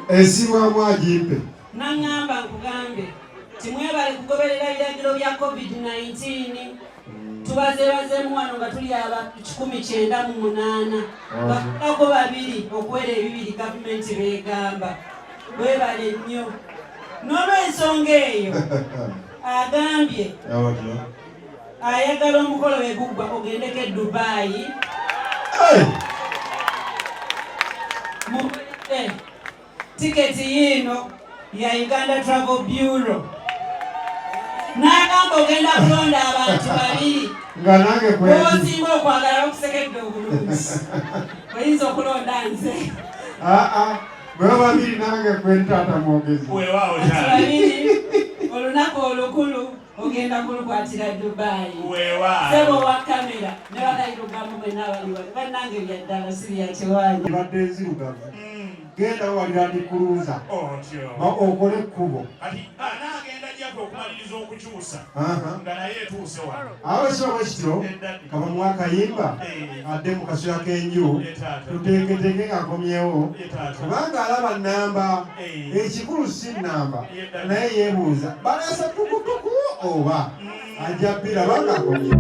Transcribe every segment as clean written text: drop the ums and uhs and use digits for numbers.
Esiwa mwajipe. Nangamba nkugambe. Timwebale kugoberera ebiragiro bya COVID-19. Tubaze mwana nga tuli aba 198. Bakako babiri okwera ebibiri gavumenti begamba. Webale nnyo. N'olw'ensonga eyo agambye ayagala omukolo we guggwa ogendeko e Dubai. Tiketi yino ya Uganda Travel Bureau. N'agamba ogenda kulonda abantu babiri. Nga nange kwezi. Osinga okwagala okusekedde obulungi. Oyinza okulonda nze. Bwe babiri nange kwentata mwogezi. Weewaawo kyali. Olunaku olukulu ogenda kulukwatira Dubai. Weewaawo. Sebo wa kamera ne bakayirugamu bwe n'abaliwa. Bannange byaddala siri ya kiwanja. Badde nzirugavu. Genda wali andikuluuza. Okole ekkubo. N'agenda gyako okumaliriza okukyusa. Nga naye etuuse wano. Awo ekisobo kityo kaba mwakayimba adde mu kaseera k'enju tuteeketeeke ng'akomyewo kubanga alaba nnamba ekikulu si nnamba naye yeebuuza baleese tukutuku oba ajja bbiraba ng'akomye.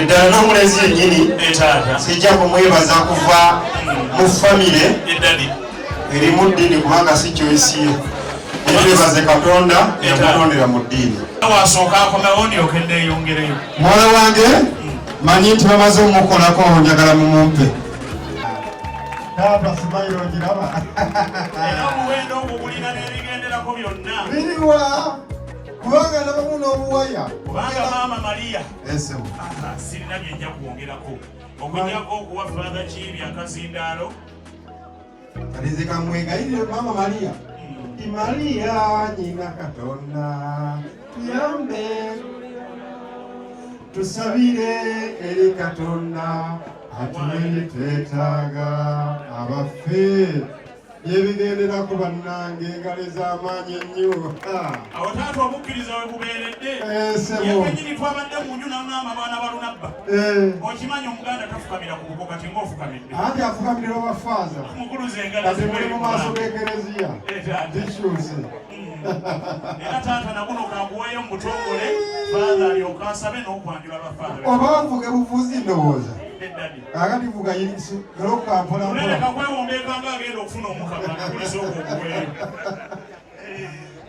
Ddala n'omulezi yennyini sijja kumwebaza kuva mu famire erimu ddiini kubanga si choice ye. Twebaze Katonda eyamutondera mu ddiini. Wasooka akomewo ndyoke nneeyongereyo. Mwana wange manyi nti bamaze omukolako njagala mumumpe. Taata simayiro ogiraba. Era obuwendo obwo bulina n'ebigenderako byonna. Biriwa kubanga nabamu n'obuwaya. Kubanga Maama Maria. Esebo. Sirina bye nja kwongerako. Okunyako okuwa Father Kiibi akazindaalo. Kalize kamwegayirire Maama Maria. Maria nyina Katonda tuyambe tusabire eri Katonda atuwende twetaaga abaffe yebigendera ku bannange engalo ez'amaanyi ennyo. Awo taata obukkiriza we bubeeredde. Sebo. Yekennyini twabadde mu nju n'angamba abaana balunabba. Okimanyi Omuganda tafukamira ku buko kati ng'ofukamidde. Anti afukamirira obafaaza. Mukuluza engalo kati muli mu maaso g'ekereziya. Tishuuse. Era taata naguno kaguweeyo mu butongole faaza alyoka asabe n'okwanjula bafaaza. Oba nvuge buvuzi ndowooza. Akati vuga yirisu galoka mpola mpola. Noleka kwewombeeka ng'agenda okufuna omukama nakulisa okwo okuweeyo.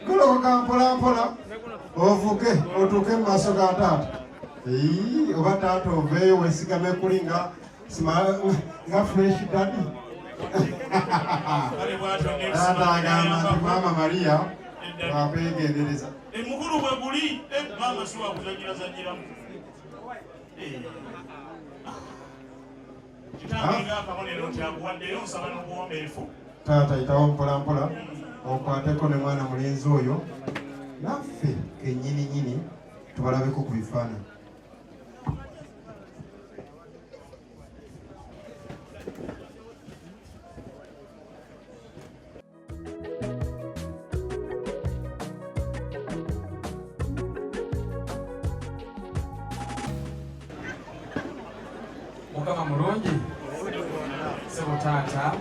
Galoka mpola mpola ovuge otuuke mu maaso ga taata. Oba taata oveeyo weesigame kuli nga fresh daddy. Taata agamba nti Maama Maria akwegendereza. Mukulu bwe guli maama si wakuzanyirazanyiramu. Kitange ng'akabonero nti akuwaddeyo nsaba n'obuwombeefu. Taata yitawo mpola mpola okwateko ne mwana mulenzi oyo naffe kennyini nyini tubalabeko ku bifaananyi. Mukama mulungi sebo taata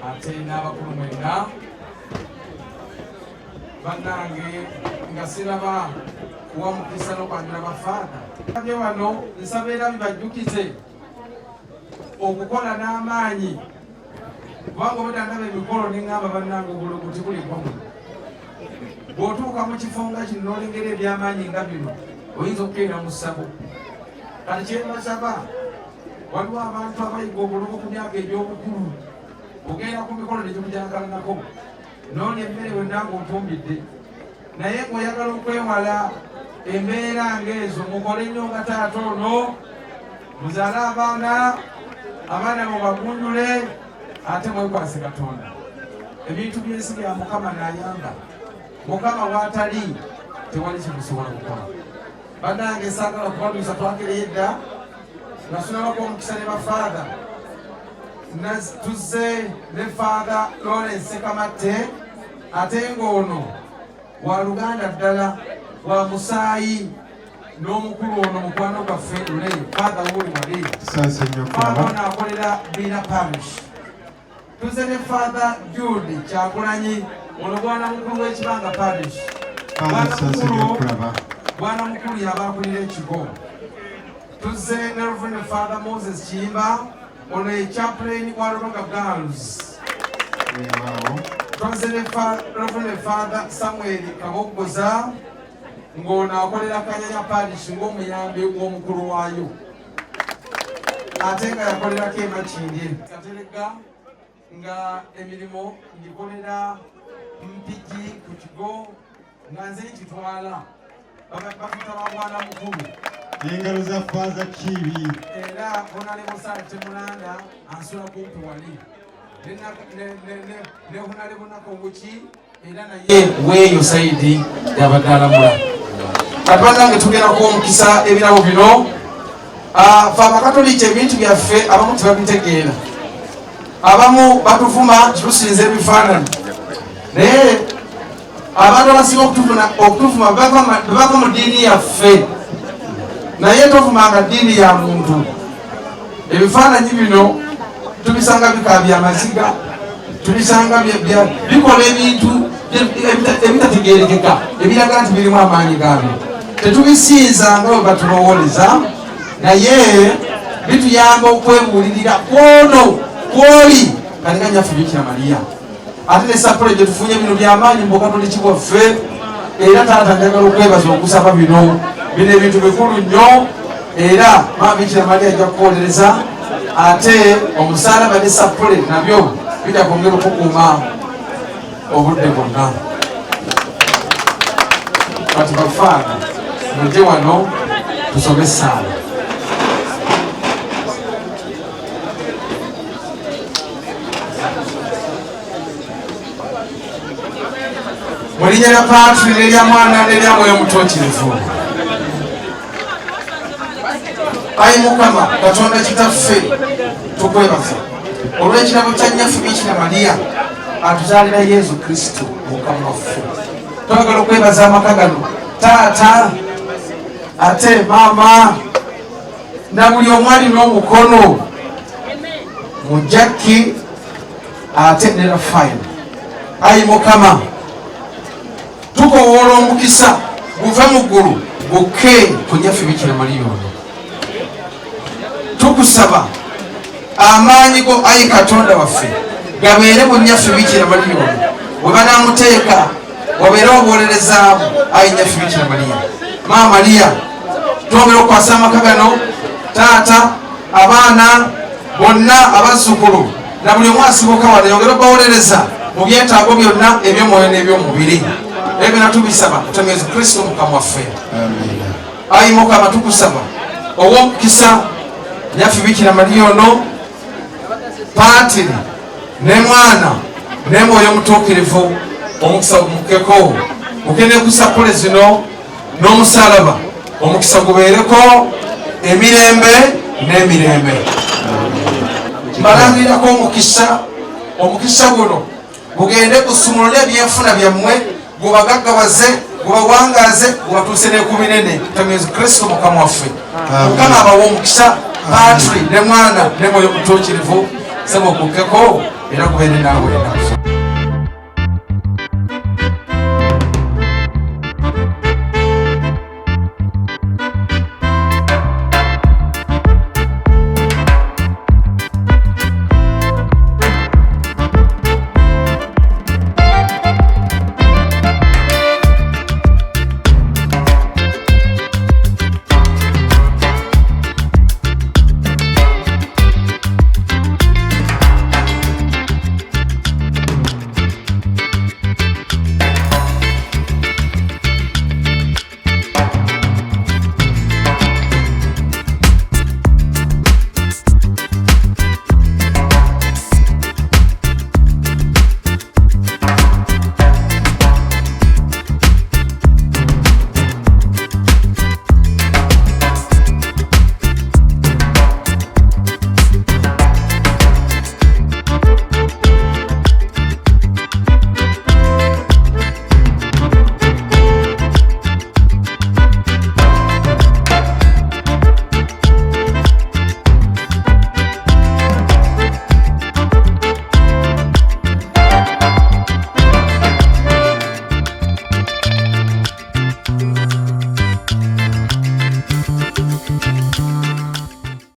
ate n'abakulu mwenna bannange nga siraba kuwa mukisa n'okwanjula bafaaza abye wano nsaba era bibajjukize okukola n'amaanyi kubanga obudde ndaba emikolo neŋŋamba bannange obulungu tikuliko muno bw'otuuka mu kifo nga kino n'olengera ebyamaanyi nga bino oyinza okukeera mu ssabo kati kyembasaba waliwo abantu abayiga obulungu ku myaka egy'obukulu ogenda ku mikolo negikujangalanako noona emmere wonna ng'otumbidde naye ng'oyagala okwewala embeera ng'ezo mukole nnyo nga taata ono muzaale abaana mubagunjule ate mwekwase Katonda. Ebintu by'ensi bya Mukama n'ayamba. Mukama w'atali tewali kimusobola kukola. Bannange saagala kubaluusa twakereyo edda nga tunabako omukisa ne bafaaza. Tuzze ne Father Lawrence Kamatte ate ng'ono wa Luganda ddala wa musaayi n'omukulu ono mukwano gwaffe Luleyo Father Wuli Wali Father ono akolera Bina Parish. Tuzze ne Father Jude Kyagulanyi ono bwana mukulu w'Ekibanga Parish. Bwana mukulu yaba akulira ekigo. Tuzze ne Reverend Father Moses Kiyimba ono ye chaplain wa Rubaga Girls. Tuzze ne Reverend Father Samuel Kabogoza ng'ono akolera Kanyanya Parish ng'omuyambi w'omukulu waayo ate nga yakolerako Makindye Katerega nga emirimu ngikolera Mpigi ku kigo nga nze nkitwala bafita ba mwana mukulu engalo za Father Kibi era Honorable Sarah Temulanda ansula kumpi wali ne Honorable Nakonguki era naye weeyo saidi yabadalamula katwanange tugerako omukisa ebirabo bino fe abakatoliki ebintu byaffe abamu tebabitegeera abamu batuvuma kitusinza ebifaananyi naye abantu abasinga okutuvuma bava mu ddiini yaffe naye tovumanga ddiini ya muntu. Ebifaananyi bino tubisanga bika byamaziga tubisanga bikola ebintu ebitategeerekeka ebiraga nti birimu amaanyi gaabyo tetubisinza nga bwe batulowooleza naye bituyamba okwebuulirira kwono kwoli kalinga nyaffe Bikira Maria ate ne sapule gye tufunye bino byamaanyi mu Bukatoliki bwaffe era taata njagala okwebaza okusaba bino ebintu bikulu nnyo era Maama Bikira Maria ajja kukolereza ate omusaalaba ne sapule nabyo bijja kwongera okukuuma obudde bwonna. Kati bafaana mujje wano tusome essaala. Mu linnya lya Patri n'erya Mwana n'erya Mwoyo Mutuukirivu. Ayi Mukama Katonda Kitaffe tukwebaza olw'ekirabo kya nnyaffe Bikira Maria atuzalira Yesu Kristo mukama waffe. Twagala okwebaza amaka gano taata ate maama na buli omwali n'omukono mu Jackie ate ne Rafael. Ayi Mukama tukowoola omukisa guve mu ggulu gukke ku nnyaffe Bikira Mariya ono. Tukusaba amaanyi go ayi Katonda waffe gabeere mu nnyaffe Bikira Mariya ono bwe banaamuteeka wabeere obuwolerezaamu ayi nnyaffe Bikira Mariya. Maama Mariya twongera okukwasa amaka gano taata abaana bonna abazzukulu na buli omu asibuka wano yongera okubawolereza mu byetaago byonna eby'omwoyo n'eby'omubiri. Ebyo natubisaba Mukama Yesu Kristo mukama waffe. Ayi Mukama tukusaba ow'omukisa nnyaffe Bikira Mariya ono paatiri ne mwana ne mwoyo omutuukirivu omukisa gumukkeko mugende kusapule zino n'omusalaba omukisa gubeereko emirembe n'emirembe. Mbalangirirako omukisa guno gugende gusumulule ebyenfuna byammwe gubagaggawaze gubawangaze gubatuuse ne ku binene. Mukama Yesu Kristo mukama waffe. Mukama abawa omukisa paatiri ne mwana ne mwoyo omutuukirivu sema okukkeko era gubeere naawe.